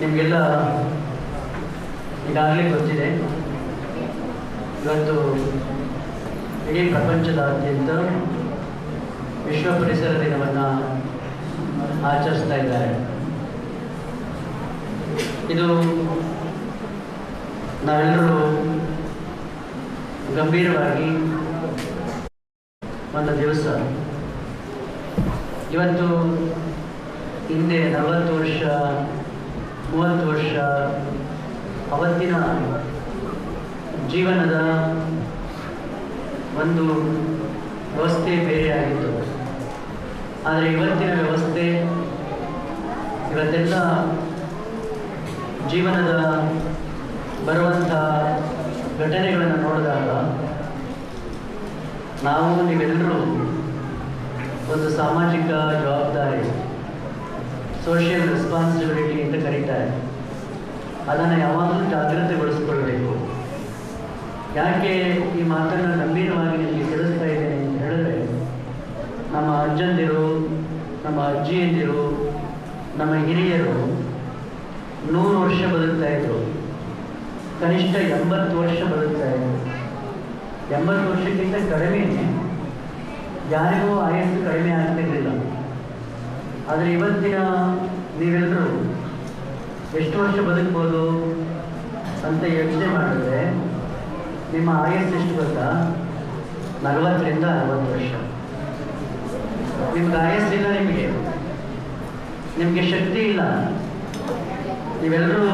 ನಿಮಗೆಲ್ಲ ಈಗಾಗಲೇ ಗೊತ್ತಿದೆ, ಇವತ್ತು ಇಡೀ ಪ್ರಪಂಚದಾದ್ಯಂತ ವಿಶ್ವ ಪರಿಸರ ದಿನವನ್ನು ಆಚರಿಸ್ತಾ ಇದ್ದಾರೆ. ಇದು ನಾವೆಲ್ಲರೂ ಗಂಭೀರವಾಗಿ ಒಂದು ದಿವಸ. ಇವತ್ತು ಹಿಂದೆ 40 ವರ್ಷ 30 ವರ್ಷ ಅವತ್ತಿನ ಜೀವನದ ಒಂದು ವ್ಯವಸ್ಥೆ ಬೇರೆಯಾಗಿತ್ತು. ಆದರೆ ಇವತ್ತಿನ ವ್ಯವಸ್ಥೆ, ಇವತ್ತೆಲ್ಲ ಜೀವನದ ಬರುವಂಥ ಘಟನೆಗಳನ್ನು ನೋಡಿದಾಗ ನಾವು ನೀವೆಲ್ಲರೂ ಒಂದು ಸಾಮಾಜಿಕ ಜವಾಬ್ದಾರಿ, ಸೋಷಿಯಲ್ ರೆಸ್ಪಾನ್ಸಿಬಿಲಿಟಿ ಅಂತ ಕರೀತಾರೆ, ಅದನ್ನು ಯಾವಾಗಲೂ ಜಾಗೃತಿಗೊಳಿಸ್ಕೊಳ್ಬೇಕು. ಯಾಕೆ ಈ ಮಾತನ್ನು ಗಂಭೀರವಾಗಿ ನಿಮಗೆ ತಿಳಿಸ್ತಾ ಇದ್ದೇನೆ ಅಂತ ಹೇಳಿದ್ರೆ, ನಮ್ಮ ಅಜ್ಜಂದಿರು, ನಮ್ಮ ಅಜ್ಜಿಯಂದಿರು, ನಮ್ಮ ಹಿರಿಯರು 100 ವರ್ಷ ಬದುಕ್ತಾ ಇದ್ರು, ಕನಿಷ್ಠ 80 ವರ್ಷ ಬದುಕ್ತಾ ಇದ್ರು. 80 ವರ್ಷಕ್ಕಿಂತ ಕಡಿಮೆ ಯಾರಿಗೂ ಆಯಸ್ಸು ಕಡಿಮೆ ಆಗ್ತಿರಲಿಲ್ಲ. ಆದರೆ ಇವತ್ತಿನ ನೀವೆಲ್ಲರೂ ಎಷ್ಟು ವರ್ಷ ಬದುಕ್ಬೋದು ಅಂತ ಯೋಚನೆ ಮಾಡಿದ್ರೆ ನಿಮ್ಮ ಆಯಸ್ಸು ಎಷ್ಟು ಗೊತ್ತಾ? 40 ರಿಂದ 60 ವರ್ಷ. ನಿಮ್ಗೆ ಆಯಸ್ಸಿಲ್ಲ, ನಿಮಗೆ ಶಕ್ತಿ ಇಲ್ಲ, ನೀವೆಲ್ಲರೂ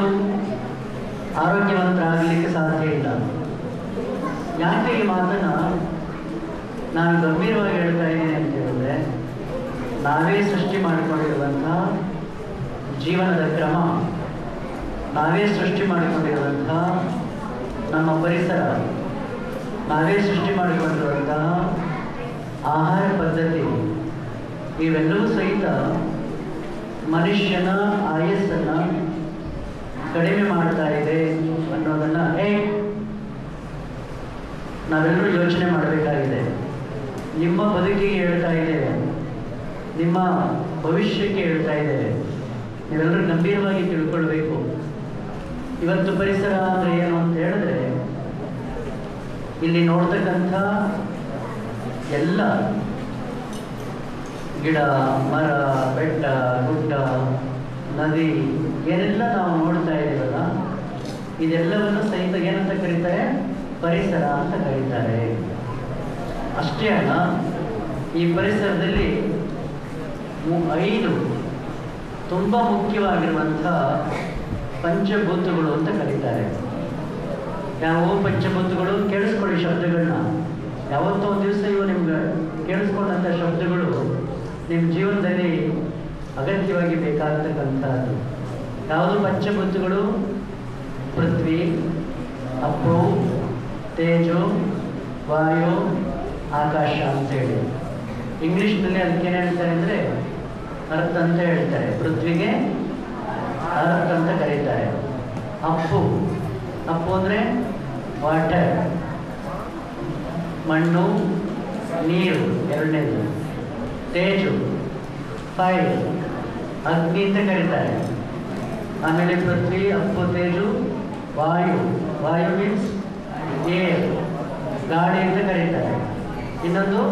ಆರೋಗ್ಯವಂತರಾಗಲಿಕ್ಕೆ ಸಾಧ್ಯ ಇಲ್ಲ. ಯಾಕೆ ಈ ಮಾತನ್ನು ನಾನು ಗಂಭೀರವಾಗಿ ಹೇಳ್ತಾ ಇದ್ದೀನಿ ಅಂತ ಹೇಳಿದ್ರೆ, ನಾವೇ ಸೃಷ್ಟಿ ಮಾಡಿಕೊಂಡಿರುವಂಥ ಜೀವನದ ಕ್ರಮ, ನಾವೇ ಸೃಷ್ಟಿ ಮಾಡಿಕೊಂಡಿರುವಂಥ ನಮ್ಮ ಪರಿಸರ, ನಾವೇ ಸೃಷ್ಟಿ ಮಾಡಿಕೊಂಡಿರುವಂಥ ಆಹಾರ ಪದ್ಧತಿ, ಇವೆಲ್ಲವೂ ಸಹಿತ ಮನುಷ್ಯನ ಆಯಸ್ಸನ್ನು ಕಡಿಮೆ ಮಾಡ್ತಾ ಇದೆ ಅನ್ನೋದನ್ನು ನಾವೆಲ್ಲರೂ ಯೋಚನೆ ಮಾಡಬೇಕಾಗಿದೆ. ನಿಮ್ಮ ಬದುಕಿಗೆ ಹೇಳ್ತಾ ಇದ್ದೇವೆ, ನಿಮ್ಮ ಭವಿಷ್ಯಕ್ಕೆ ಹೇಳ್ತಾ ಇದ್ದೇವೆ. ನೀವೆಲ್ಲರೂ ಗಂಭೀರವಾಗಿ ತಿಳ್ಕೊಳ್ಬೇಕು. ಇವತ್ತು ಪರಿಸರ ಅಂದರೆ ಏನು ಅಂತ ಹೇಳಿದ್ರೆ, ಇಲ್ಲಿ ನೋಡ್ತಕ್ಕಂಥ ಎಲ್ಲ ಗಿಡ, ಮರ, ಬೆಟ್ಟ, ಗುಡ್ಡ, ನದಿ ಏನೆಲ್ಲ ನಾವು ನೋಡ್ತಾ ಇದ್ದೀವಲ್ಲ, ಇದೆಲ್ಲವನ್ನು ಸಹಿತ ಏನಂತ ಕರೀತಾರೆ? ಪರಿಸರ ಅಂತ ಕರೀತಾರೆ. ಅಷ್ಟೇ ಅಲ್ಲ, ಈ ಪರಿಸರದಲ್ಲಿ 5 ತುಂಬ ಮುಖ್ಯವಾಗಿರುವಂಥ ಪಂಚಭೂತಗಳು ಅಂತ ಕರೀತಾರೆ. ಯಾವ ಪಂಚಭೂತಗಳು? ಕೇಳಿಸ್ಕೊಳ್ಳಿ ಶಬ್ದಗಳನ್ನ. ಯಾವತ್ತೋ ಒಂದು ದಿವಸ ಇವು ನಿಮ್ಗೆ ಕೇಳಿಸ್ಕೊಂಡಂಥ ಶಬ್ದಗಳು ನಿಮ್ಮ ಜೀವನದಲ್ಲಿ ಅಗತ್ಯವಾಗಿ ಬೇಕಾಗತಕ್ಕಂಥದ್ದು. ಯಾವುದು ಪಂಚಭೂತಗಳು? ಪೃಥ್ವಿ, ಅಪ್ಪು, ತೇಜು, ವಾಯು, ಆಕಾಶ ಅಂತೇಳಿ. ಇಂಗ್ಲೀಷ್ನಲ್ಲಿ ಅದಕ್ಕೇನು ಹೇಳ್ತಾರೆ ಅಂದರೆ ಅರ್ತ್ ಅಂತ ಹೇಳ್ತಾರೆ. ಪೃಥ್ವಿಗೆ ಅರ್ತ್ ಅಂತ ಕರೀತಾರೆ. ಅಪ್ಪು ಅಂದರೆ ವಾಟರ್, ಮಣ್ಣು, ನೀರು ಎರಡನೇದು. ತೇಜು ಫೈರ್, ಅಗ್ನಿ ಅಂತ ಕರೀತಾರೆ. ಆಮೇಲೆ ಪೃಥ್ವಿ, ಅಪ್ಪು, ತೇಜು, ವಾಯು ಮೀನ್ಸ್ ಏರ್, ಗಾಳಿ ಅಂತ ಕರೀತಾರೆ. ಇನ್ನೊಂದು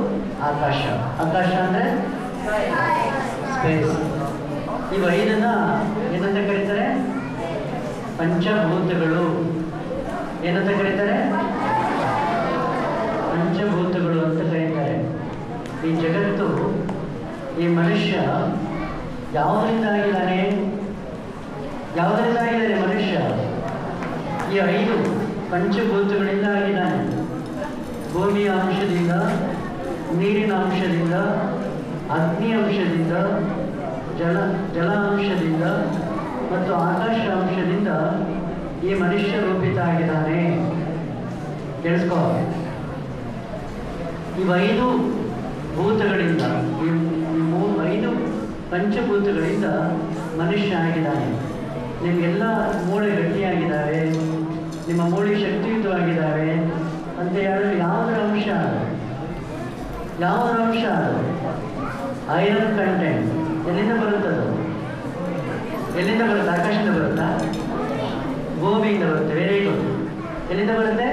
ಆಕಾಶ ಅಂದರೆ ಸ್ಪೇಸ್. ಈ 5 ಏನಂತ ಕರೀತಾರೆ? ಪಂಚಭೂತಗಳು. ಏನಂತ ಕರೀತಾರೆ? ಪಂಚಭೂತಗಳು ಅಂತ ಕರೀತಾರೆ. ಈ ಜಗತ್ತು, ಈ ಮನುಷ್ಯ ಯಾವುದರಿಂದ ಆಗಿದ್ದಾನೆ ಮನುಷ್ಯ? ಈ 5 ಪಂಚಭೂತಗಳಿಂದ ಆಗಿದ್ದಾನೆ. ಭೂಮಿಯ ಅಂಶದಿಂದ, ನೀರಿನ ಅಂಶದಿಂದ, ಅಗ್ನಿ ಅಂಶದಿಂದ, ಜಲ ಅಂಶದಿಂದ ಮತ್ತು ಆಕಾಶ ಅಂಶದಿಂದ ಈ ಮನುಷ್ಯ ರೂಪಿತ ಆಗಿದ್ದಾನೆ. ಕೇಳಿಸ್ಕೋ, ಈ 5 ಭೂತಗಳಿಂದ, ಈ 5 ಪಂಚಭೂತಗಳಿಂದ ಮನುಷ್ಯ ಆಗಿದ್ದಾನೆ. ನಿಮಗೆಲ್ಲ ಮೂಳೆ ಗಟ್ಟಿಯಾಗಿದ್ದಾವೆ, ನಿಮ್ಮ ಮೂಳೆ ಶಕ್ತಿಯುತವಾಗಿದ್ದಾವೆ ಅಂತ ಹೇಳಲು ಯಾವುದರ ಅಂಶ? ಐರನ್ ಕಂಟೆಂಟ್ ಎಲ್ಲಿಂದ ಬರುತ್ತದು? ಎಲ್ಲಿಂದ ಬರುತ್ತೆ? ಆಕಾಶದಿಂದ ಬರುತ್ತಾ? ಭೂಮಿಯಿಂದ ಬರುತ್ತೆ. Very good. ಎಲ್ಲಿಂದ ಬರುತ್ತೆ?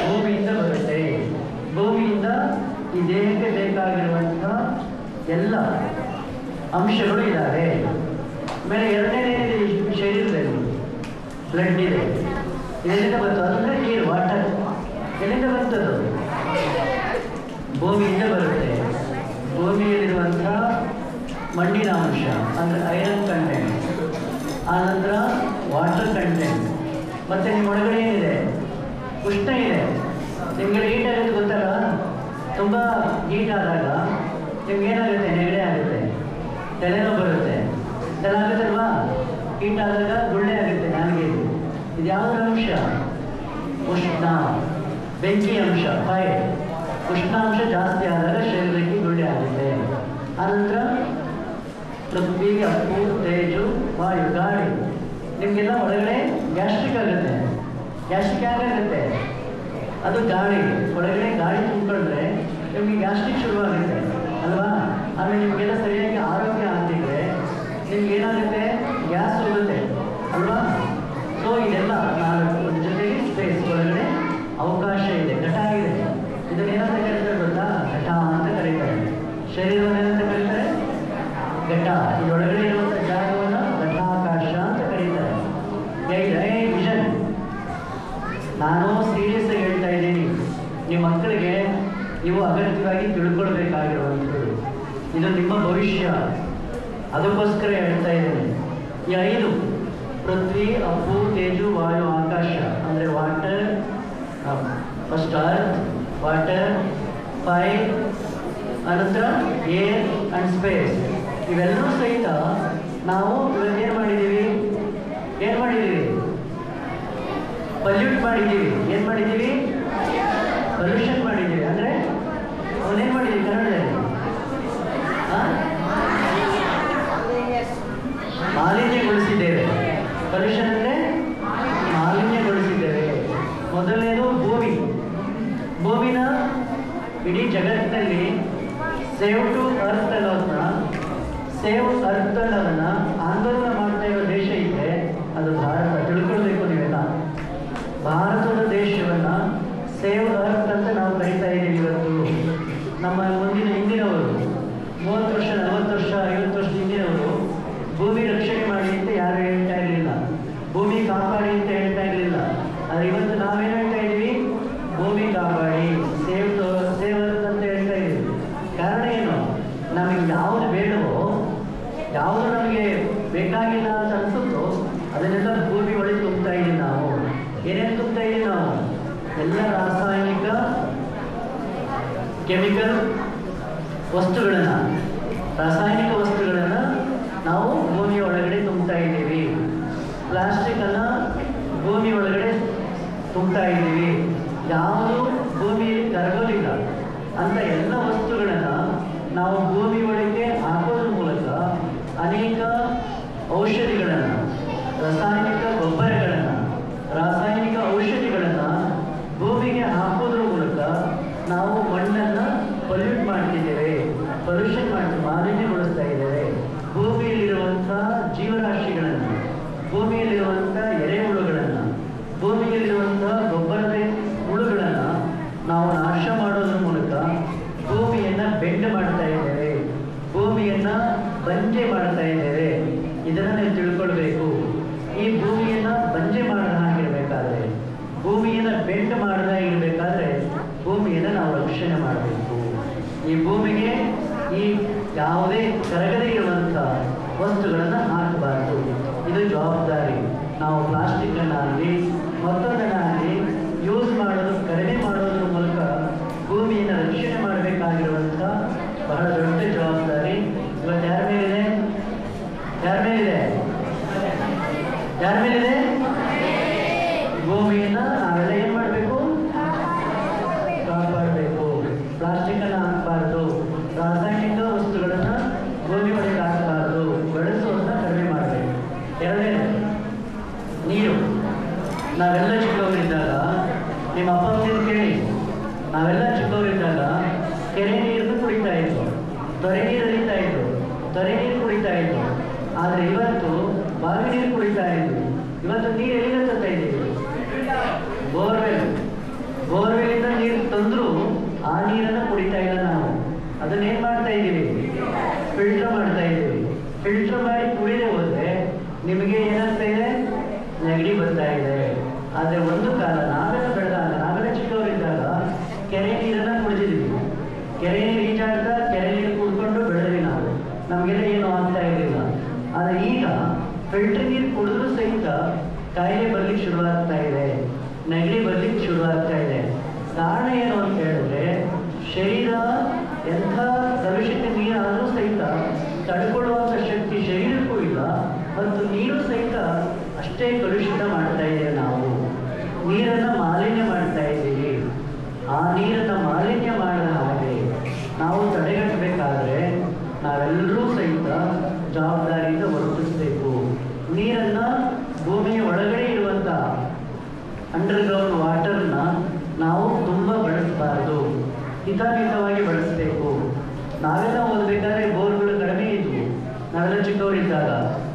ಭೂಮಿಯಿಂದ ಬರುತ್ತೆ. ಭೂಮಿಯಿಂದ ಈ ದೇಹಕ್ಕೆ ಬೇಕಾಗಿರುವಂಥ ಎಲ್ಲ ಅಂಶಗಳು ಇದ್ದಾವೆ. ಆಮೇಲೆ ಎರಡನೇದೇನಿದೆ ಈ ಶರೀರದಲ್ಲಿ? ಬ್ಲಡ್ ಇದೆ. ಎಲ್ಲಿಂದ ಬರ್ತದೆ? ಅದಂದರೆ ನೀರು, ವಾಟರ್. ಎಲ್ಲಿಂದ ಬರ್ತದ್ದು? ಭೂಮಿಯಿಂದ ಬರುತ್ತೆ. ಭೂಮಿಯಲ್ಲಿರುವಂಥ ಮಣ್ಣಿನ ಅಂಶ ಅಂದರೆ ಐರನ್ ಕಂಟೆಂಟ್, ಆನಂತರ ವಾಟರ್ ಕಂಟೆಂಟ್, ಮತ್ತು ನಿಮ್ಮ ಒಳಗಡೆ ಏನಿದೆ? ಉಷ್ಣ ಇದೆ. ನಿಮಗೆ ಹೀಟ್ ಆಗುತ್ತೆ ಗೊತ್ತಲ್ಲ? ತುಂಬ ಹೀಟ್ ಆದಾಗ ನಿಮ್ಗೇನಾಗುತ್ತೆ? ನೆಗಡಿ ಆಗುತ್ತೆ, ತಲೆನೋವು ಬರುತ್ತೆ, ತಲೆ ಆಗುತ್ತಲ್ವಾ? ಹೀಟ್ ಆದಾಗ ಗುಳ್ಳೆ ಆಗುತ್ತೆ ನಾಲಿಗೆ. ಇದು ಯಾವುದರ ಅಂಶ? ಉಷ್ಣ, ಬೆಂಕಿ ಅಂಶ, ಫೈರ್. ಉಷ್ಣಾಂಶ ಜಾಸ್ತಿ ಆದಾಗ ಶರೀರಕ್ಕೆ ಗುಳ್ಳೆ ಆಗುತ್ತೆ. ಆನಂತರ ಪೃಥ್ವಿ, ಅಪ್ಪು, ತೇಜು, ವಾಯು, ಗಾಳಿ. ನಿಮಗೆಲ್ಲ ಒಳಗಡೆ ಗ್ಯಾಸ್ಟ್ರಿಕ್ ಆಗುತ್ತೆ. ಗ್ಯಾಸ್ಟ್ರಿಕ್ ಆಗುತ್ತೆ, ಅದು ಗಾಳಿ. ಒಳಗಡೆ ಗಾಳಿ ತುಂಬಿಕೊಂಡ್ರೆ ನಿಮಗೆ ಗ್ಯಾಸ್ಟ್ರಿಕ್ ಶುರುವಾಗುತ್ತೆ ಅಲ್ವಾ? ಆಮೇಲೆ ನಿಮಗೆಲ್ಲ ಸರಿಯಾಗಿ ಆರೋಗ್ಯ ಆಗ್ತಿದ್ರೆ ನಿಮ್ಗೇನಾಗುತ್ತೆ? ಗ್ಯಾಸ್ ಹೋಗುತ್ತೆ ಅಲ್ವಾ? ಸೊ ಇದೆಲ್ಲ ನಾಲ್ಕು ಜೊತೆಗೆ ಸ್ಪೇಸ್ ಒಳಗಡೆ ಅವಕಾಶ ಇದೆ, ಘಟ ಇದೆ. ಇದನ್ನು ಏನಂತ ಕರೀತಾರೆ ಗೊತ್ತಾ? ಘಟ ಅಂತ ಕರೀತಾರೆ. ಶರೀರವನ್ನು ಏನಂತ ಕರೀತಾರೆ? ಘಟ. ಇದರೊಳಗಡೆ ಇರುವಂಥ ಜಾಗವನ್ನು ಘಟಾಕಾಶ ಅಂತ ಕರೀತಾರೆ. ವಿಷನ್. ನಾನು ಸೀರಿಯಸ್ ಆಗಿ ಹೇಳ್ತಾ ಇದ್ದೀನಿ. ನಿಮ್ಮ ಮಕ್ಕಳಿಗೆ ನೀವು ಅಗತ್ಯವಾಗಿ ತಿಳ್ಕೊಳ್ಬೇಕಾಗಿರುವಂಥದ್ದು. ಇದು ನಿಮ್ಮ ಭವಿಷ್ಯ, ಅದಕ್ಕೋಸ್ಕರ ಹೇಳ್ತಾ ಇದ್ದೀನಿ. ಈ 5 ಪೃಥ್ವಿ, ಅಪ್ಪು, ತೇಜು, ವಾಯು, ಆಕಾಶ ಅಂದರೆ water, first earth, water, fire, ಅನಂತರ ಏರ್ ಆ್ಯಂಡ್ ಸ್ಪೇಸ್. ಇವೆಲ್ಲವೂ ಸಹಿತ ನಾವು ಇವತ್ತು ಏನು ಮಾಡಿದ್ದೀವಿ? ಪಲ್ಯೂಟ್ ಮಾಡಿದ್ದೀವಿ. ಏನು ಮಾಡಿದ್ದೀವಿ? ಪೊಲ್ಯೂಷನ್ ಮಾಡಿದ್ದೀವಿ. ಅಂದರೆ ಅವನೇನು ಮಾಡಿದ್ದೀವಿ ಕನ್ನಡದಲ್ಲಿ? ಮಾಲಿನ್ಯಗೊಳಿಸಿದ್ದೇವೆ. ಪೊಲ್ಯೂಷನ್ ಅಂದರೆ ಮಾಲಿನ್ಯಗೊಳಿಸಿದ್ದೇವೆ. ಮೊದಲನೇದು ಭೂಮಿ. ಭೂಮಿನ ಇಡೀ ಜಗತ್ತಿನಲ್ಲಿ ಸೇವ್ ಟು ಅರ್ತ್ ಅನ್ನೋದನ್ನ ಆಂದೋಲನ ಮಾಡ್ತಾ ಇರೋ ದೇಶ ಇದೆ, ಅದು ಭಾರತ. ತಿಳ್ಕೊಳ್ಬೇಕು ನೀವೆಲ್ಲ. ಭಾರತದ ದೇಶವನ್ನು ಸೇವ್ ಅರ್ತ್ ಅಂತ ನಾವು ಕರೀತಾ ಇದ್ದೀವಿ ಇವತ್ತು. ನಮ್ಮ ಹಿಂದಿನವರು 30 ವರ್ಷ, 40 ವರ್ಷ, 50 ವರ್ಷದ ಹಿಂದಿನವರು ಭೂಮಿ ರಕ್ಷಣೆ ಮಾಡಿ ಅಂತ ಯಾರು ಹೇಳ್ತಾ ಇರಲಿಲ್ಲ, ಭೂಮಿ ಕಾಪಾಡಿ ಅಂತ ಹೇಳ್ತಾ ಇರಲಿಲ್ಲ. ಆದರೆ ಇವತ್ತು ನಾವೇನು ಹೇಳ್ತಾ ಇದ್ದೀವಿ? ಭೂಮಿ ಕಾಪಾಡಿ, ಸೇವ್ ಅರ್ತ್ ಅಂತ ಹೇಳ್ತಾ ಇದ್ದೀವಿ. ಕಾರಣ ಏನು? ನಮಗೆ ಯಾವುದು ಬೇಡವೋ, ಯಾವುದು ನಮಗೆ ಬೇಕಾಗಿಲ್ಲ ಅಂತ ಅನಿಸುತ್ತೋ ಅದನ್ನೆಲ್ಲ ಭೂಮಿ ಒಳಗೆ ತುಂಬ್ತಾ ಇದ್ದೀವಿ ನಾವು. ಏನೇನು ತುಂಬ್ತಾ ಇದ್ದೀವಿ ನಾವು? ಎಲ್ಲ ರಾಸಾಯನಿಕ, ಕೆಮಿಕಲ್ ವಸ್ತುಗಳನ್ನು ನಾವು ಭೂಮಿಯ ಒಳಗಡೆ ತುಂಬ್ತಾ ಇದ್ದೀವಿ. ಪ್ಲಾಸ್ಟಿಕ್ಕನ್ನು ಭೂಮಿ ಒಳಗಡೆ ತುಂಬ್ತಾ ಇದ್ದೀವಿ. ಯಾವುದು ಭೂಮಿಯಲ್ಲಿ ಕರಗೋದಿಲ್ಲ ಅಂತ ಎಲ್ಲ ವಸ್ತುಗಳನ್ನು ನಾವು ಭೂಮಿ ಒಳಗೆ ಹಾಕೋದ್ರ ಮೂಲಕ ಅನೇಕ ಔಷಧಿಗಳನ್ನು, ರಾಸಾಯನಿಕ ಗೊಬ್ಬರಗಳನ್ನು, ರಾಸಾಯನಿಕ ಔಷಧಿಗಳನ್ನು ಭೂಮಿಗೆ ಹಾಕೋದ್ರ ಮೂಲಕ ನಾವು ಮಣ್ಣನ್ನು ಪೊಲ್ಯೂಟ್ ಮಾಡ್ತಿದ್ದೇವೆ, ಮಾಲಿನ್ಯಗೊಳಿಸ್ತಾ ಇದ್ದೇವೆ. ಭೂಮಿಯಲ್ಲಿರುವಂಥ ಜೀವರಾಶಿಗಳನ್ನು, ಭೂಮಿಯಲ್ಲಿರುವಂಥ ಎರೆಹುಳುಗಳನ್ನು, ಭೂಮಿಯಲ್ಲಿರುವಂಥ ಗೊಬ್ಬರದ ಹುಳುಗಳನ್ನು ನಾವು ನಾಶ ಮಾಡೋದ್ರ ಮೂಲಕ ಭೂಮಿಯನ್ನು ಬೆಂಡ್ ಮಾಡ್ತಾ ಇದ್ದೇವೆ, ಭೂಮಿಯನ್ನು ಬಂಜೆ ಮಾಡ್ತಾ ಇದ್ದೇವೆ. ಇದನ್ನು ನೀವು ತಿಳ್ಕೊಳ್ಬೇಕು. ಈ ಭೂಮಿಯನ್ನು ಬಂಜೆ ಮಾಡದ ಹಾಗಿರಬೇಕಾದ್ರೆ, ಭೂಮಿಯನ್ನು ಬೆಂಡ್ ಮಾಡದ ಇರಬೇಕಾದ್ರೆ ಭೂಮಿಯನ್ನು ನಾವು ರಕ್ಷಣೆ ಮಾಡಬೇಕು. ಈ ಭೂಮಿಗೆ ಈ ಯಾವುದೇ ಕರಗದೇ ಇರುವಂಥ ವಸ್ತುಗಳನ್ನು ಹಾಕಬಾರ್ದು. ಇದು ಜವಾಬ್ದಾರಿ. ನಾವು ಪ್ಲಾಸ್ಟಿಕ್ಕನ್ನಾಗಲಿ ಮತ್ತೊಂದನ್ನಾಗಲಿ ಯೂಸ್ ಮಾಡೋದು ಕಡಿಮೆ ಮಾಡೋದ್ರ ಮೂಲಕ ಭೂಮಿಯನ್ನು ರಕ್ಷಣೆ ಮಾಡಬೇಕಾಗಿರುವಂಥ ಬಹಳ ದೊಡ್ಡ ಜವಾಬ್ದಾರಿ ಇವತ್ತು ಯಾರ ಮೇಲಿದೆ? ಭೂಮಿಯನ್ನು ನಾವೆಲ್ಲ ಏನು ಮಾಡಬೇಕು? ಕಾಪಾಡಬೇಕು. ಪ್ಲಾಸ್ಟಿಕ್ಕನ್ನು ಹಾಕಬಾರ್ದು, ರಾಸಾಯನಿಕ ವಸ್ತುಗಳನ್ನು ಭೂಮಿ ಒಳಗೆ ಹಾಕಬಾರ್ದು, ಬಳಸೋದನ್ನ ಕಡಿಮೆ ಮಾಡಬೇಕು. ಎರಡನೇದು ನೀರು. ನಾವೆಲ್ಲ ಚಿಕ್ಕವರಿದ್ದಾಗ ನಿಮ್ಮ ಅಪ್ಪ ಅಮ್ಮನ ಕೇಳಿ, ನಾವೆಲ್ಲ ಚಿಕ್ಕವರಿದ್ದಾಗ ಕೆರೆ ನೀರನ್ನು ಕುಡಿತಾ ಇದ್ವು, ತೊರೆ ನೀರು ಹರಿತಾ ಇದ್ವು, ತೊರೆ ನೀರು ಕುಡಿತಾ ಇದ್ವು. ಆದರೆ ಇವತ್ತು ಬಾವಿ ನೀರು ಕುಡಿತಾ ಇದ್ವಿ. ಇವತ್ತು ನೀರು ಎಲ್ಲಿಂದ ತರ್ತಾ ಇದ್ದೀವಿ? ಬೋರ್ವೆಲಿಂದ ನೀರು ತಂದರೂ ಆ ನೀರನ್ನು ಕುಡಿತಾ ಇಲ್ಲ ನಾವು. ಅದನ್ನೇನು ಮಾಡ್ತಾ ಇದ್ದೀವಿ? ಫಿಲ್ಟರ್ ಮಾಡ್ತಾ ಇದ್ದೀವಿ. ಫಿಲ್ಟರ್ ಮಾಡಿ ಕುಡಿದೇ ಹೋದರೆ ನಿಮಗೆ ಏನಾಗ್ತಾ ಇದೆ? ನೆಗಡಿ ಬರ್ತಾ ಇದೆ. ಆದರೆ ಒಂದು ಕಾಲ ನಾವೆಲ್ಲ ಬೆಳೆದಾಗ, ನಾವೆಲ್ಲ ಚಿಕ್ಕವರಿದ್ದಾಗ ಕೆರೆ ನೀರನ್ನು ಕುಡಿದಿದ್ವಿ. ಕೆರೆ ನೀರು ಈಜಾಡ್ತಾ ಕೆರೆ ನೀರು ಕುಡ್ಕೊಂಡು ಬೆಳೆದ್ವಿ ನಾವು. ನಮಗೆಲ್ಲ ಏನು ಆಗ್ತಾ ಇರಲಿಲ್ಲ. ಆದರೆ ಈಗ ಫಿಲ್ಟರ್ ನೀರು ಕುಡಿದ್ರೂ ಸಹಿತ ಕಾಯಿಲೆ ಬರ್ಲಿಕ್ಕೆ ಶುರುವಾಗ್ತಾ ಇದೆ, ನೆಗಡಿ ಬರ್ಲಿಕ್ಕೆ ಶುರುವಾಗ್ತಾ ಇದೆ. ಕಾರಣ ಏನು ಅಂತ ಹೇಳಿದ್ರೆ, ಶರೀರ ಎಂಥ ಕಲುಷಿತ ನೀರಾದರೂ ಸಹಿತ ತಡ್ಕೊಳ್ಳುವಂಥ ಶಕ್ತಿ ಶರೀರಕ್ಕೂ ಇಲ್ಲ, ಮತ್ತು ನೀರು ಸಹಿತ ಅಷ್ಟೇ ಕಲುಷಿತ ಮಾಡ್ತಾ ಇದ್ದೇವೆ. ನಾವು ನೀರನ್ನು ಮಾಲಿನ್ಯ ಮಾಡ್ತಾ ಇದ್ದೀವಿ. ಆ ನೀರನ್ನು ಮಾಲಿನ್ಯ ಮಾಡದ ಹಾಗೆ ನಾವು ತಡೆಗಟ್ಟಬೇಕಾದ್ರೆ ನಾವೆಲ್ಲರೂ ಸಹಿತ ಜವಾಬ್ದಾರಿಯಿಂದ ವರ್ತಿಸಬೇಕು. ನೀರನ್ನು ಭೂಮಿಯ ಒಳಗಡೆ ಇರುವಂಥ ಅಂಡರ್ಗ್ರೌಂಡ್ ವಾಟರ್ನ ನಾವು ತುಂಬ ಬಳಸಬಾರ್ದು, ಹಿತಮಿತವಾಗಿ ಬಳಸಬೇಕು. ನಾವೆಲ್ಲ ಓದಬೇಕಾದ್ರೆ ಬೋರ್ಗಳು ಕಡಿಮೆ ಇದ್ವು ನಾವೆಲ್ಲ ಚಿಕ್ಕವರಿದ್ದಾಗ.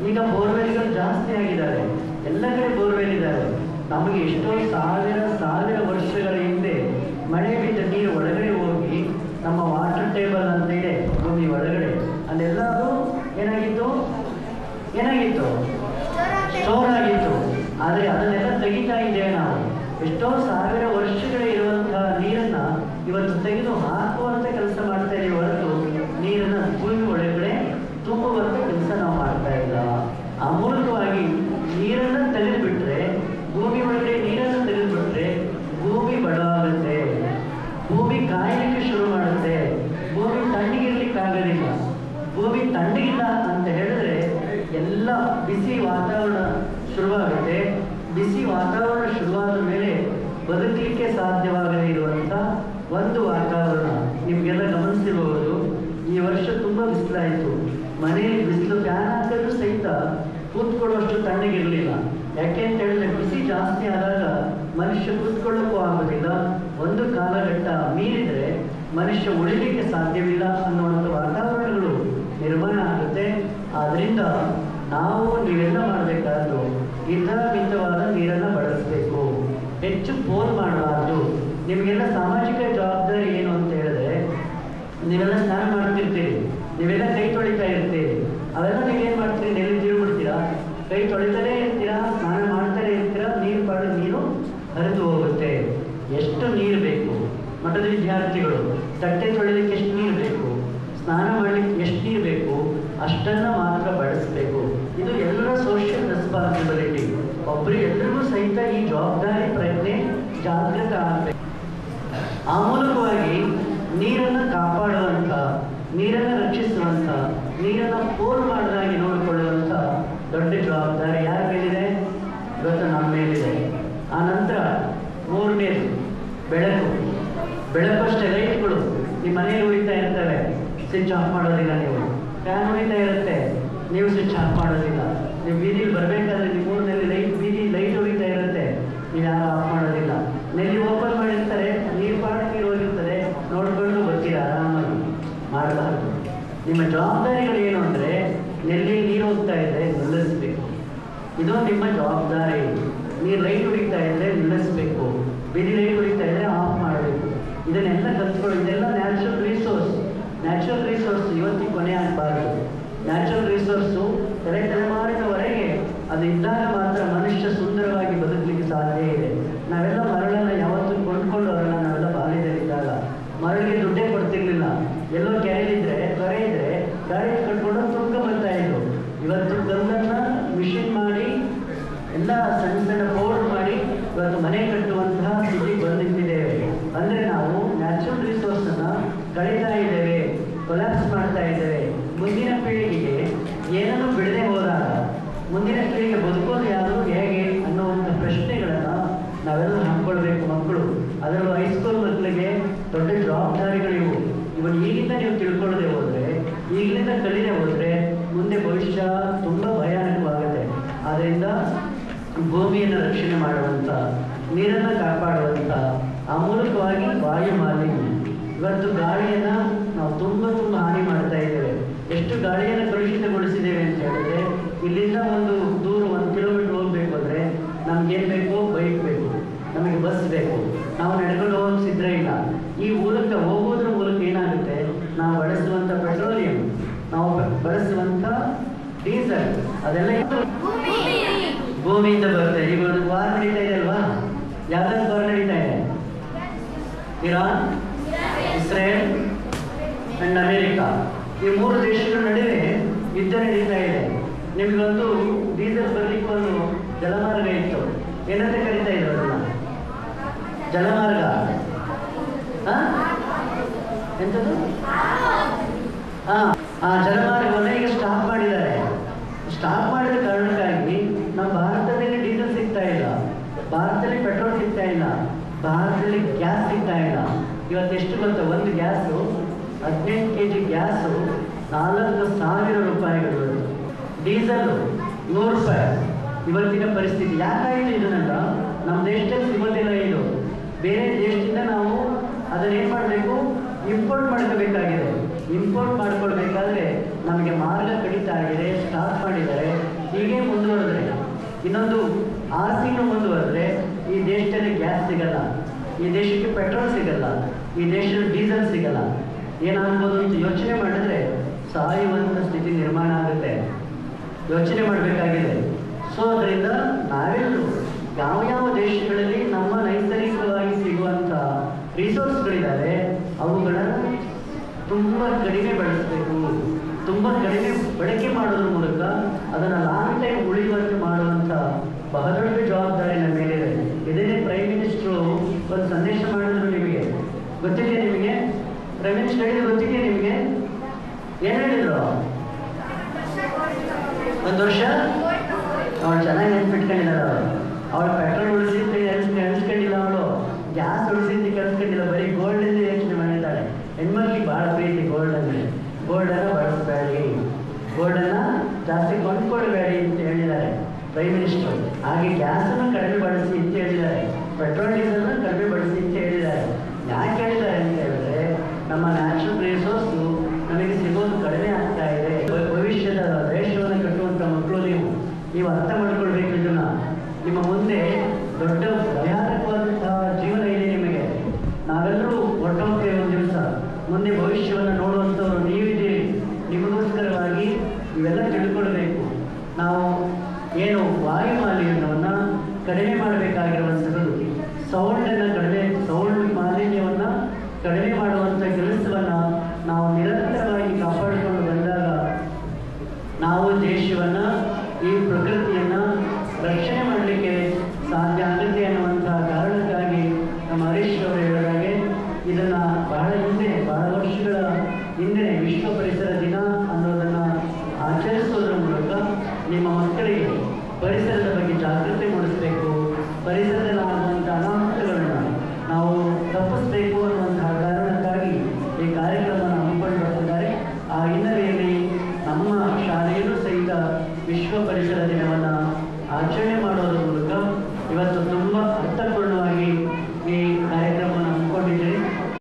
ಈಗ ಬೋರ್ವೆಲ್ಗಳು ಜಾಸ್ತಿ ಆಗಿದ್ದಾರೆ, ಎಲ್ಲ ಕಡೆ ಬೋರ್ವೆಲ್ ಇದ್ದಾರೆ. ನಮಗೆ ಎಷ್ಟೋ ಸಾವಿರ ವರ್ಷಗಳ ಹಿಂದೆ ಮಳೆ ಬಿದ್ದ ನೀರು ಒಳಗಡೆ ಹೋಗಿ ನಮ್ಮ ವಾಟರ್ ಟೇಬಲ್ ಅಂತ ಇದೆ ಭೂಮಿ ಒಳಗಡೆ, ಅಲ್ಲೆಲ್ಲ ಅದು ಏನಾಗಿತ್ತು ಸ್ಟೋರ್ ಆಗಿತ್ತು. ಆದರೆ ಅದನ್ನೆಲ್ಲ ತೆಗಿತಾ ಇದ್ದೇವೆ ನಾವು. ಎಷ್ಟೋ ಸಾವಿರ ವರ್ಷಗಳ ಇರುವಂತಹ ನೀರನ್ನ ಇವತ್ತು ತೆಗೆದು ಹಾಕುವಂಥ ಕೆಲಸ ಮಾಡ್ತಾ ಇದ್ದೀವಿ ಹೊರತು ನೀರನ್ನು ಭೂಮಿ ಒಳಗಡೆ ತುಂಬುವಂಥ ಕೆಲಸ ನಾವು ಮಾಡ್ತಾ ಇಲ್ಲ. ಆ ಮೂಲಕವಾಗಿ ನೀರನ್ನು ತೆಗೆದುಬಿಟ್ರೆ, ಭೂಮಿ ಒಳಗಡೆ ನೀರನ್ನು ತೆಗೆದುಬಿಟ್ರೆ ಭೂಮಿ ಬಡವಾಗುತ್ತೆ, ಭೂಮಿ ಕಾಯಲಿಕ್ಕೆ ಶುರು ಮಾಡುತ್ತೆ, ಭೂಮಿ ತಣ್ಣಗಿರ್ಲಿಕ್ಕಾಗೋದಿಲ್ಲ. ಭೂಮಿ ತಣ್ಣಗಿಲ್ಲ ಅಂತ ಹೇಳಿದ್ರೆ ಎಲ್ಲ ಬಿಸಿ ವಾತಾವರಣ ಶುರುವಾಗುತ್ತೆ. ಬಿಸಿ ವಾತಾವರಣ ಶುರುವಾದ ಮೇಲೆ ಬದುಕಲಿಕ್ಕೆ ಸಾಧ್ಯವಾಗದೇ ಇರುವಂಥ ಒಂದು ವಾತಾವರಣ ನಿಮಗೆಲ್ಲ ಗಮನಿಸಿರಬಹುದು. ಈ ವರ್ಷ ತುಂಬ ಬಿಸಿಲಾಯಿತು. ಮನೆಯಲ್ಲಿ ಬಿಸಿಲು ಫ್ಯಾನ್ ಹಾಕಿದ್ರು ಸಹಿತ ಕೂತ್ಕೊಳ್ಳುವಷ್ಟು ತಣ್ಣಗಿರಲಿಲ್ಲ. ಯಾಕೆ ಅಂತ ಹೇಳಿದ್ರೆ ಬಿಸಿ ಜಾಸ್ತಿ ಆದಾಗ ಮನುಷ್ಯ ಕೂತ್ಕೊಳ್ಳೋಕ್ಕೂ ಆಗೋದಿಲ್ಲ. ಒಂದು ಕಾಲಘಟ್ಟ ಮೀರಿದರೆ ಮನುಷ್ಯ ಉಳಿಲಿಕ್ಕೆ ಸಾಧ್ಯವಿಲ್ಲ ಅನ್ನುವಂಥ ವಾತಾವರಣಗಳು ನಿರ್ಮಾಣ ಆಗುತ್ತೆ. ಆದ್ದರಿಂದ ನಾವು ನೀವೆಲ್ಲ ಮಾಡಬೇಕಾದ್ರು ಹಿತಮಿತವಾದ ನೀರನ್ನು ಬಳಸಬೇಕು, ಹೆಚ್ಚು ಪೋಲ್ ಮಾಡಬಾರ್ದು. ನಿಮಗೆಲ್ಲ ಸಾಮಾಜಿಕ ಜವಾಬ್ದಾರಿ ಏನು ಅಂತ ಹೇಳಿದ್ರೆ, ನೀವೆಲ್ಲ ಸ್ನಾನ ಮಾಡ್ತಿರ್ತೀರಿ, ನೀವೆಲ್ಲ ಕೈ ತೊಳಿತಾ ಇರ್ತೀರಿ. ಅವೆಲ್ಲ ನೀವೇನು ಮಾಡ್ತೀರಿ? ನೆಲೆ ತಿರುಗಿಬಿಡ್ತೀರಾ, ಕೈ ತೊಳಿತಾನೇ ಇರ್ತೀರಾ, ಸ್ನಾನ ಮಾಡ್ತಾನೆ ಇರ್ತೀರಾ, ನೀರು ಹರಿದು ಹೋಗುತ್ತೆ. ಎಷ್ಟು ನೀರು ಬೇಕು? ಮಠದ ವಿದ್ಯಾರ್ಥಿಗಳು ತಟ್ಟೆ ತೊಳಿಲಿಕ್ಕೆ ಎಷ್ಟು ನೀರು ಬೇಕು, ಸ್ನಾನ ಮಾಡಲಿಕ್ಕೆ ಎಷ್ಟು ನೀರು ಬೇಕು, ಅಷ್ಟನ್ನು ಮಾತ್ರ ಬಳಸಬೇಕು. ಇದು ಎಲ್ಲರ ಸೋಷಿಯಲ್ ರೆಸ್ಪಾನ್ಸಿಬಿಲಿಟಿ. ಎಲ್ಲರಿಗೂ ಸಹಿತ ಈ ಜವಾಬ್ದಾರಿ ಪ್ರಜ್ಞೆ ಜಾಗೃತ ಆಗಬೇಕು. ಆ ಮೂಲಕವಾಗಿ ನೀರನ್ನು ಕಾಪಾಡುವಂಥ, ನೀರನ್ನು ರಕ್ಷಿಸುವಂಥ, ನೀರನ್ನು ಪೋಲ್ ಮಾಡದಾಗಿ ನೋಡಿಕೊಳ್ಳುವಂಥ ದೊಡ್ಡ ಜವಾಬ್ದಾರಿ ಯಾರ ಮೇಲಿದೆ? ಇವತ್ತು ನಮ್ಮ ಮೇಲಿದೆ. ಆ ನಂತರ ಮೂರನೇದು ಬೆಳಕು ಅಷ್ಟೇ. ಲೈಟ್ಗಳು ನಿಮ್ಮ ಮನೆಯಲ್ಲಿ ಉಳಿತಾ ಇರ್ತವೆ, ಸ್ವಿಚ್ ಆಫ್ ಮಾಡೋದಿಲ್ಲ ನೀವು. ಫ್ಯಾನ್ ಉಳಿತಾ ಇರುತ್ತೆ, ನೀವು ಸ್ವಿಚ್ ಆಫ್ ಮಾಡೋದಿಲ್ಲ. ನೀವು ಬೀದಿಲಿ ಬರಬೇಕಾದ್ರೆ ನಿಮ್ಮ ಊರಿನಲ್ಲಿ ಬೀದಿ ಲೈಟ್ ಉಳಿತಾ ಇರುತ್ತೆ, ನೀವು ಯಾರು ಆಫ್ ಮಾಡೋದಿಲ್ಲ. ನೆಲ್ಲಿ ಓಪನ್ ಮಾಡಿರ್ತಾರೆ, ನೀರು ನೀರು ಹೋಗಿರ್ತಾರೆ, ನೋಡ್ಕೊಂಡು ಬರ್ತೀರ ಆರಾಮಾಗಿ. ಮಾಡಬಾರ್ದು. ನಿಮ್ಮ ಜವಾಬ್ದಾರಿಗಳು ಏನು ಅಂದರೆ, ನೆಲ್ಲಿ ನೀರು ಹೋಗ್ತಾ ಇದ್ದರೆ ನಿಲ್ಲಿಸಬೇಕು. ಇದು ನಿಮ್ಮ ಜವಾಬ್ದಾರಿ. ನೀರು ಲೈಟ್ ಉಳಿತಾ ಇದ್ದರೆ ನಿಲ್ಲಿಸಬೇಕು, ಬೀದಿ ಲೈಟ್ ಉಳಿತಾ ಇದ್ದರೆ ಆಫ್ ಮಾಡಬೇಕು. ಇದನ್ನೆಲ್ಲ ಕಲ್ತ್ಕೊಳ್ಳಿ. ಇದೆಲ್ಲ ನ್ಯಾಚುರಲ್ ರಿಸೋರ್ಸ್ ಇವತ್ತಿಗೆ ಕೊನೆ ಆಗಬಾರ್ದು. ನ್ಯಾಚುರಲ್ ರಿಸೋರ್ಸು ತಲೆಮಾರಿನವರೆಗೆ ಅದು ಇದ್ದಾಗ ಮಾತ್ರ ಮನುಷ್ಯ ಸುಂದರವಾಗಿ ಬದುಕಲಿಕ್ಕೆ ಸಾಧ್ಯ ಇದೆ. ನಾವೆಲ್ಲ ಮರಳನ್ನು ಯಾವತ್ತೂ ಕೊಂಡ್ಕೊಂಡವರಲ್ಲ. ನಾವೆಲ್ಲ ಬಾಲ್ಯದಲ್ಲಿದ್ದಾಗ ಮರಳಿಗೆ ದುಡ್ಡೇ ಕೊಡ್ತಿರ್ಲಿಲ್ಲ. ಎಲ್ಲೋ ತೊರೆ ಇದ್ರೆ ಗಾಡಿ ಕಟ್ಕೊಂಡು ತುಂಗ ಬರ್ತಾ ಇದ್ರು. ಇವತ್ತು ಗಲ್ಲನ್ನು ಮಿಷಿನ್ ಮಾಡಿ ಎಲ್ಲ ಸಣ್ಣ ಪೌಡರ್ ಮಾಡಿ ಇವತ್ತು ಮನೆ ಕಟ್ಟುವಂತಹ ಸ್ಥಿತಿ ಬಂದಿದ್ದೇವೆ. ಅಂದರೆ ನಾವು ನ್ಯಾಚುರಲ್ ರಿಸೋರ್ಸನ್ನು ಕಳೀತಾ ಇದ್ದೇವೆ, ಕೊಲ್ಯಾಪ್ಸ್ ಮಾಡ್ತಾ ಇದ್ದೇವೆ. ಮುಂದಿನ ಪೀಳಿಗೆಗೆ ಏನನ್ನು ಬಿಡದೆ ಹೋದಾಗ ಮುಂದಿನ ಪೀಳಿಗೆ ಬದುಕೋದು ಯಾರು, ಹೇಗೆ ಅನ್ನುವಂಥ ಪ್ರಶ್ನೆಗಳನ್ನು ನಾವೆಲ್ಲ ಹಾಕ್ಕೊಳ್ಬೇಕು. ಮಕ್ಕಳು, ಅದರಲ್ಲೂ ಹೈಸ್ಕೂಲ್ ಮಕ್ಕಳಿಗೆ ದೊಡ್ಡ ಜವಾಬ್ದಾರಿಗಳಿವು. ಇವನು ಈಗಿಂದ ನೀವು ತಿಳ್ಕೊಳ್ಳದೆ ಹೋದರೆ, ಈಗಲಿಂದ ಕಲಿಯದೆ ಹೋದರೆ ಮುಂದೆ ಭವಿಷ್ಯ ತುಂಬ ಭಯಾನಕವಾಗುತ್ತೆ. ಆದ್ದರಿಂದ ಭೂಮಿಯನ್ನು ರಕ್ಷಣೆ ಮಾಡುವಂಥ, ನೀರನ್ನು ಕಾಪಾಡುವಂಥ, ಆ ಮೂಲಕವಾಗಿ ವಾಯು ಮಾಲಿನ್ಯ. ಇವತ್ತು ಗಾಳಿಯನ್ನು ನಾವು ತುಂಬ ಹಾನಿ ಮಾಡ್ತಾ ಇದ್ದೇವೆ. ಎಷ್ಟು ಗಾಳಿಯನ್ನು ಕಲುಷಿತಗೊಳಿಸಿದ್ದೇವೆ ಅಂತ ಹೇಳಿದ್ರೆ ಇಲ್ಲಿಂದ ಒಂದು ದೂರ 1 ಕಿಲೋಮೀಟರ್ ಹೋಗಬೇಕು ಅಂದರೆ ನಮ್ಗೇನು ಬೇಕು? ಬೈಕ್ ಬೇಕು, ನಮಗೆ ಬಸ್ ಬೇಕು. ನಾವು ನಡ್ಕೊಂಡು ಹೋಗೋಕೆ ಸಿದ್ಧ ಇಲ್ಲ. ಈ ಮೂಲಕ ಹೋಗೋದ್ರ ಮೂಲಕ ಏನಾಗುತ್ತೆ? ನಾವು ಬಳಸುವಂಥ ಪೆಟ್ರೋಲಿಯಂ, ನಾವು ಬಳಸುವಂಥ ಡೀಸೆಲ್ ಅದೆಲ್ಲ ಭೂಮಿಯಿಂದ ಬರುತ್ತೆ. ಈಗ ಒಂದು ವಾರ್ ನಡೀತಾ ಇದೆ ಅಲ್ವಾ? ಯಾವ್ದಾದ್ರು ವಾರ್ ನಡೀತಾ ಇದೆ? ಇರಾನ್, ಇಸ್ರೇಲ್ ಅಂಡ್ ಅಮೇರಿಕಾ, ಈ 3 ದೇಶಗಳ ನಡುವೆ ಯುದ್ಧ ನಡೀತಾ ಇದೆ. ನಿಮಗೊಂದು ಡೀಸೆಲ್ ಬರಲಿಕ್ಕೆ ಒಂದು ಜಲಮಾರ್ಗ ಇತ್ತು. ಏನಂತ ಕರೀತಾ ಇದ್ರು ಅದನ್ನ? ಜಲಮಾರ್ಗ. ಎಂಥದ್ದು? ಆ ಜಲಮಾರ್ಗವನ್ನು ಈಗ ಸ್ಟಾಪ್ ಮಾಡಿದ್ದಾರೆ. ಸ್ಟಾಪ್ ಮಾಡಿದ ಕಾರಣಕ್ಕಾಗಿ ನಮ್ಮ ಭಾರತದಲ್ಲಿ ಡೀಸೆಲ್ ಸಿಗ್ತಾ ಇಲ್ಲ, ಭಾರತದಲ್ಲಿ ಪೆಟ್ರೋಲ್ ಸಿಗ್ತಾ ಇಲ್ಲ, ಭಾರತದಲ್ಲಿ ಗ್ಯಾಸ್ ಸಿಗ್ತಾ ಇಲ್ಲ. ಇವತ್ತೆಷ್ಟು ಗೊತ್ತಾ? ಒಂದು ಗ್ಯಾಸು 18 kg ಗ್ಯಾಸು 4,000 ರೂಪಾಯಿಗಳು, ಡೀಸೆಲ್ಲು 100 ರೂಪಾಯಿ. ಇವತ್ತಿನ ಪರಿಸ್ಥಿತಿ ಯಾಕಾಯಿತು? ಇದನ್ನೆಲ್ಲ ನಮ್ಮ ದೇಶದಲ್ಲಿ ಸಿಗೋದಿಲ್ಲ. ಇದು ಬೇರೆ ದೇಶದಿಂದ ನಾವು ಅದನ್ನೇನು ಮಾಡಬೇಕು? ಇಂಪೋರ್ಟ್ ಮಾಡ್ಕೋಬೇಕಾಗಿದೆ. ಇಂಪೋರ್ಟ್ ಮಾಡ್ಕೊಳ್ಬೇಕಾದ್ರೆ ನಮಗೆ ಮಾರ್ಗ ಕಡಿತ ಆಗಿದೆ, ಸ್ಟಾಪ್ ಮಾಡಿದ್ದಾರೆ. ಹೀಗೆ ಮುಂದುವರೆದ್ರೆ ಇನ್ನೊಂದು 6 ತಿಂಗಳು ಮುಂದುವರೆದ್ರೆ ಈ ದೇಶದಲ್ಲಿ ಗ್ಯಾಸ್ ಸಿಗಲ್ಲ, ಈ ದೇಶಕ್ಕೆ ಪೆಟ್ರೋಲ್ ಸಿಗಲ್ಲ, ಈ ದೇಶದಲ್ಲಿ ಡೀಸೆಲ್ ಸಿಗಲ್ಲ. ಏನಾಗ್ಬೋದು ಅಂತ ಯೋಚನೆ ಮಾಡಿದ್ರೆ ಸಾಯುವಂಥ ಸ್ಥಿತಿ ನಿರ್ಮಾಣ ಆಗುತ್ತೆ. ಯೋಚನೆ ಮಾಡಬೇಕಾಗಿದೆ. ಸೊ ಅದರಿಂದ ನಾವೆಲ್ಲರೂ ಯಾವ ದೇಶಗಳಲ್ಲಿ ನಮ್ಮ ನೈಸರ್ಗಿಕವಾಗಿ ಸಿಗುವಂಥ ರಿಸೋರ್ಸ್ಗಳಿದ್ದಾವೆ ಅವುಗಳನ್ನು ತುಂಬ ಕಡಿಮೆ ಬಳಸಬೇಕು. ತುಂಬ ಕಡಿಮೆ ಬಳಕೆ ಮಾಡೋದ್ರ ಮೂಲಕ ಅದನ್ನು ಲಾಂಗ್ ಟೈಮ್ ಉಳಿಯುವಂತೆ ಮಾಡುವಂಥ ಬಹದೊಡ್ಡ ಜವಾಬ್ದಾರಿ ನಮ್ಮ ಮೇಲಿದೆ. ಇದನ್ನೇ ಪ್ರೈಮ್ ಮಿನಿಸ್ಟ್ರು ಒಂದು ಸಂದೇಶ ಮಾಡಿದ್ರು. ನಿಮಗೆ ಗೊತ್ತಿದೆಯಾ? ನಿಮಗೆ ಪ್ರೈಮ್ ಮಿನಿಸ್ಟರ್ ಹೇಳಿದ್ರು ಗೊತ್ತಿದೆಯಾ ನಿಮಗೆ? ಏನು ಹೇಳಿದ್ರು? 1 ವರ್ಷ ಅವಳು ಚೆನ್ನಾಗಿ ನೆನ್ಪಿಟ್ಕೊಂಡಿದ್ದಾರೆ. ಅವಳು ಪೆಟ್ರೋಲ್ ಉಳಿಸಿದ್ದು ನೆನೆಸ್ಕೊಂಡಿಲ್ಲ, ಅವಳು ಗ್ಯಾಸ್ ಉಳಿಸಿದ್ದು ಕಲ್ಸ್ಕೊಂಡಿಲ್ಲ, ಬರೀ ಗೋಲ್ಡಿಂದ ಯೋಚನೆ ಮಾಡಿದ್ದಾಳೆ. ಹೆಣ್ಮಕ್ಳಿಗೆ ಭಾಳ ಪ್ರೀತಿ ಗೋಲ್ಡ್ ಅಂದರೆ. ಗೋಲ್ಡನ್ನು ಬಳಸಬೇಡಿ, ಗೋಲ್ಡನ್ನು ಜಾಸ್ತಿ ಕೊಂಡ್ಕೊಳ್ಬೇಡಿ ಅಂತ ಹೇಳಿದ್ದಾರೆ ಪ್ರೈಮ್ ಮಿನಿಸ್ಟರ್. ಹಾಗೆ ಗ್ಯಾಸನ್ನು ಕಡಿಮೆ ಬಳಸಿ ಅಂತ ಹೇಳಿದ್ದಾರೆ, ಪೆಟ್ರೋಲ್ ಡೀಸೆಲ್ನ ಕಡಿಮೆ ಬಳಸಿ ಅಂತ ಹೇಳಿದ್ದಾರೆ. ಯಾಕೆ ಹೇಳಿದ್ದಾರೆ ಅಂತ ಹೇಳಿದ್ರೆ ನಮ್ಮ ನ್ಯಾಚುರಲ್ ರಿಸೋರ್ಸು ನಮಗೆ ಸಿಗೋದು ಕಡಿಮೆ ಆಗ್ತಾ ಇದೆ. ಭವಿಷ್ಯದ ದೇಶವನ್ನು ಕಟ್ಟುವಂಥ ಮಕ್ಕಳು ನೀವು ಅರ್ಥ ಮಾಡ್ಕೊಳ್ಬೇಕು. ಇದನ್ನು ನಿಮ್ಮ ಮುಂದೆ ದೊಡ್ಡ ಭಯಾನಕವಾದಂತಹ ಜೀವನ ಇದೆ ನಿಮಗೆ. ನಾವೆಲ್ಲರೂ ಹೊರಟೋಗ್ತೇವೆ ಒಂದು ದಿವಸ. ಮುಂದೆ ಭವಿಷ್ಯವನ್ನು ನೋಡುವಂಥವ್ರು ನೀವಿದ್ದೀರಿ. ನಿಮಗೋಸ್ಕರವಾಗಿ ಇವೆಲ್ಲ ತಿಳ್ಕೊಳ್ಬೇಕು. ನಾವು ಏನು ವಾಯು ಮಾಲಿನ್ಯವನ್ನು ಕಡಿಮೆ ಮಾಡಬೇಕಾಗಿರುವಂಥದ್ದು, ಸೌಂಡ್ ಮಾಲಿನ್ಯವನ್ನು ಕಡಿಮೆ ಮಾಡುವಂಥ ಕೆಲಸವನ್ನು ನಾವು ನಿರಂತರವಾಗಿ ಕಾಪಾಡಿಕೊಂಡು ಬಂದಾಗ ನಾವು ದೇಶವನ್ನು, ಈ ಪ್ರಕೃತಿಯನ್ನು ರಕ್ಷಣೆ ಮಾಡಲಿಕ್ಕೆ ಸಾಧ್ಯ ಆಗುತ್ತೆ ಅನ್ನುವಂಥ ಕಾರಣಕ್ಕಾಗಿ ನಮ್ಮ ಹರೀಶ್ ಅವರು ಹೇಳಿದಾಗೆ ಇದನ್ನು ಬಹಳ